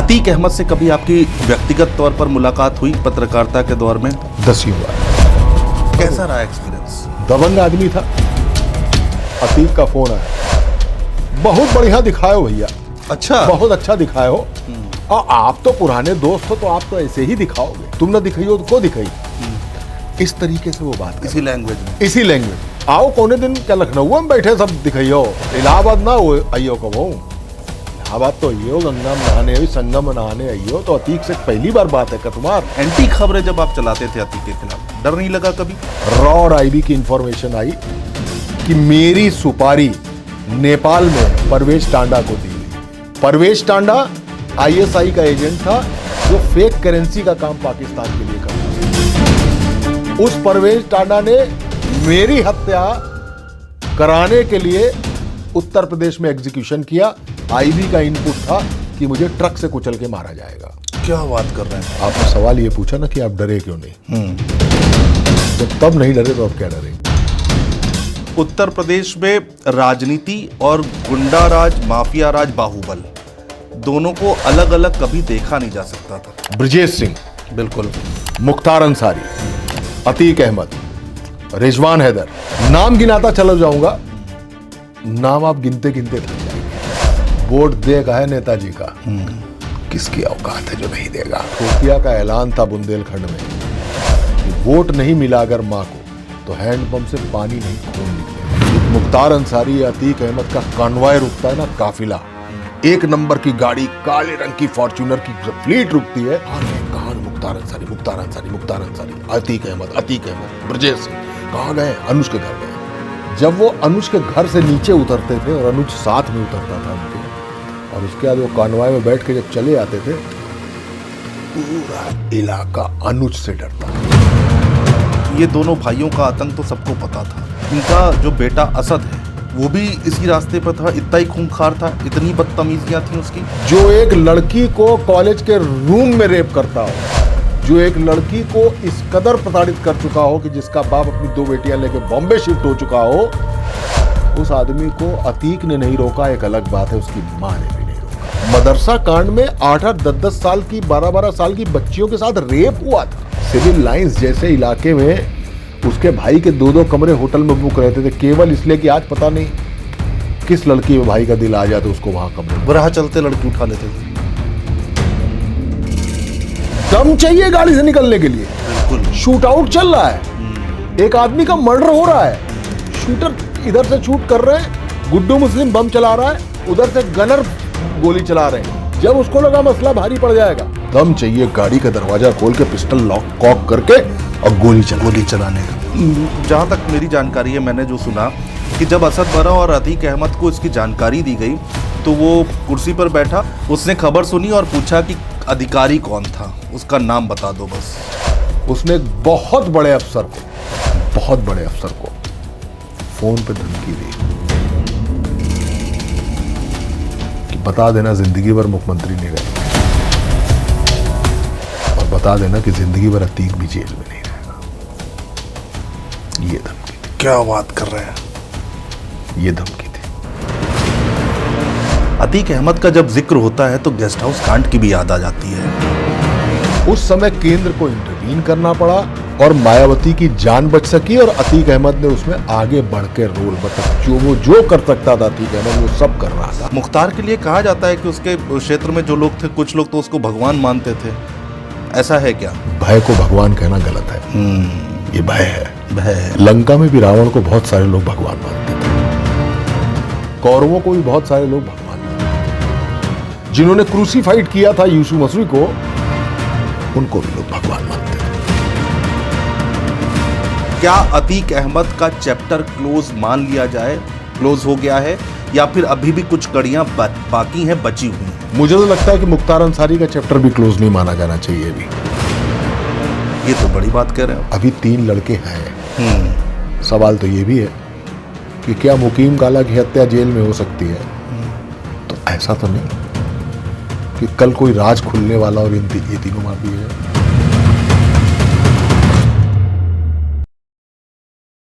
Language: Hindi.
अतीक अहमद से कभी आपकी व्यक्तिगत तौर पर मुलाकात हुई पत्रकारिता के दौर में? 10 बार। कैसा रहा एक्सपीरियंस? दबंग आदमी था। अतीक का फोन आया, बहुत बढ़िया दिखाए हो भैया। अच्छा, बहुत अच्छा दिखाए हो। और आप तो पुराने दोस्त हो, तो आप तो ऐसे ही दिखाओगे। तुम ना दिखाई हो तो को दिखाई। इस तरीके से वो बात इसी लैंग्वेज में। इसी लैंग्वेज। आओ कोने दिन क्या लखनऊ में बैठे सब दिखाइयो, इलाहाबाद ना हो आइयो कबो। इलाहाबाद तो आइयो, गंगा में नहाने, संगम में नहाने आइयो। तो अतीक से पहली बार बात है तुम्हार। एंटी खबरें जब आप चलाते थे अतीक के खिलाफ, डर नहीं लगा कभी? रॉ और आईबी की इंफॉर्मेशन आई कि मेरी सुपारी नेपाल में परवेज टांडा को दी गई। परवेज टांडा आईएसआई का एजेंट था जो फेक करेंसी का काम पाकिस्तान के लिए करता था। उस परवेज टांडा ने मेरी हत्या कराने के लिए उत्तर प्रदेश में एग्जीक्यूशन किया। आईबी का इनपुट था कि मुझे ट्रक से कुचल के मारा जाएगा। क्या बात कर रहे हैं? आपने सवाल ये पूछा ना कि आप डरे क्यों नहीं। तो तब नहीं डरे तो अब क्या डरेंगे? उत्तर प्रदेश में राजनीति और गुंडा राज, माफिया राज, बाहुबल दोनों को अलग अलग कभी देखा नहीं जा सकता था। ब्रजेश सिंह, बिल्कुल, मुख्तार अंसारी, अतीक अहमद, रिजवान हैदर, नाम गिनाता चला जाऊंगा। नाम आप गिनते गिनते थक जाएंगे। वोट देगा है नेताजी का, किसकी औकात है जो नहीं देगा। खुफिया का ऐलान था बुंदेलखंड में कि वोट नहीं मिला अगर मां को तो हैंडपंप से पानी नहीं खून निकलेगा। मुख्तार अंसारी, अतीक अहमद का कॉन्वॉय रुकता है ना, काफिला, एक नंबर की गाड़ी, काले रंग की फॉर्च्यूनर की फ्लीट रुकती है। कहां मुख्तार अंसारी, मुख्तार अंसारी, मुख्तार अंसारी, अतीक अहमद, अतीक अहमद, ब्रजेश सिंह। कहां गए? अनुज के घर गए। जब वो अनुज के घर से नीचे उतरते थे और अनुज साथ में उतरता था उनके, और उसके बाद वो कॉन्वॉय में बैठ के जब चले आते थे, पूरा इलाका अनुज से डरता था। ये दोनों भाइयों का आतंक तो सबको पता था। इनका जो बेटा असद है वो भी इसी रास्ते पर था, इतना ही खूंखार था, इतनी बदतमीजियां थी उसकी। जो एक लड़की को कॉलेज के रूम में रेप करता हो, जो एक लड़की को इस कदर प्रताड़ित कर चुका हो कि जिसका बाप अपनी 2 बेटियां लेके बॉम्बे शिफ्ट हो चुका हो, उस आदमी को अतीक ने नहीं रोका। एक अलग बात है, उसकी मां ने भी नहीं रोका। मदरसा कांड में 8-8, 10-10 साल की, 12-12 साल की बच्चियों के साथ रेप हुआ था। सिविल लाइंस जैसे इलाके में उसके भाई के 2-2 कमरे होटल में बुक रहते थे, केवल इसलिए कि आज पता नहीं किस लड़की में भाई का दिल आ जाता, उसको वहां कमरे राह चलते लड़की उठा लेते थे। दम चाहिए गाड़ी से निकलने के लिए। बिल्कुल, शूट आउट चल रहा है, एक आदमी का मर्डर हो रहा है, शूटर इधर से शूट कर रहे हैं, गुड्डू मुस्लिम बम चला रहा है, उधर से गनर गोली चला रहे हैं। जब उसको लगा मसला भारी पड़ जाएगा, दम चाहिए गाड़ी का दरवाजा खोल के पिस्टल लॉक कॉक करके और गोली चलाने का। जहाँ तक मेरी जानकारी है, मैंने जो सुना कि जब असद बरा और अतीक अहमद को इसकी जानकारी दी गई तो वो कुर्सी पर बैठा, उसने खबर सुनी और पूछा कि अधिकारी कौन था, उसका नाम बता दो बस। उसने एक बहुत बड़े अफसर को फोन पे धमकी दी कि बता देना जिंदगी भर मुख्यमंत्री नहीं रहेगा, और बता देना कि जिंदगी भर अतीक भी जेल में नहीं रहेगा। ये धमकी थी। क्या बात कर रहे हैं? ये धमकी थी। अतीक अहमद का जब जिक्र होता है तो गेस्ट हाउस कांड की भी याद आ जाती है। उस समय केंद्र को इंटरवीन करना पड़ा और मायावती की जान बच सकी, और अतीक अहमद ने उसमें आगे बढ़ के रोल बता, जो कर सकता था अतीक अहमद वो सब कर रहा था। मुख्तार के लिए कहा जाता है कि उसके क्षेत्र में जो लोग थे, कुछ लोग तो उसको भगवान मानते थे, ऐसा है क्या? भय को भगवान कहना गलत है। ये भय है। भय। लंका में भी रावण को बहुत सारे लोग भगवान मानते थे, कौरवों को भी बहुत सारे लोग भगवान मानते थे, जिन्होंने क्रूसीफाइड किया था यीशु मसीह को, उनको भी लोग भगवान मानते थे। क्या अतीक अहमद का चैप्टर क्लोज मान लिया जाए, क्लोज हो गया है, या फिर अभी भी कुछ कड़ियां बाकी हैं, बची हुई हैं? मुझे तो लगता है कि मुख्तार अंसारी का चैप्टर भी क्लोज नहीं माना जाना चाहिए अभी। ये तो बड़ी बात कह रहे हो। अभी 3 लड़के हैं। सवाल तो ये भी है कि क्या मुकीम काला की हत्या जेल में हो सकती है? तो ऐसा तो नहीं कि कल कोई राज खुलने वाला और ये तीनों माफी है।